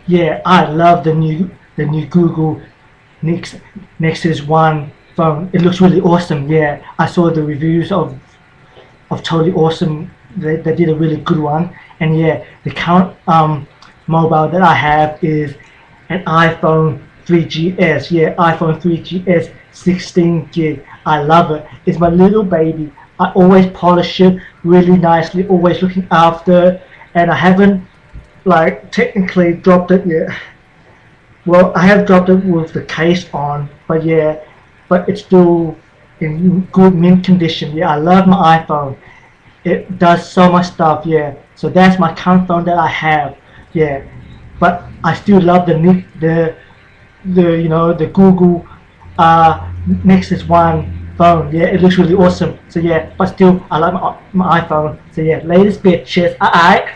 Yeah, I love the new Google Nexus One phone. It looks really awesome. Yeah, I saw the reviews of Totally Awesome. They did a really good one. And yeah, the current mobile that I have is an iPhone 3GS. Yeah, iPhone 3GS, 16 gig. I love it. It's my little baby. I always polish it really nicely, always looking after, and I haven't like technically dropped it yet. Well, I have dropped it with the case on, but yeah, but it's still in good mint condition. Yeah, I love my iPhone. It does so much stuff. Yeah, so that's my current phone that I have. Yeah, but I still love the Google Nexus One phone. Yeah, it looks really awesome. So yeah, but still I like my iPhone. So yeah, latest bitches. Alright.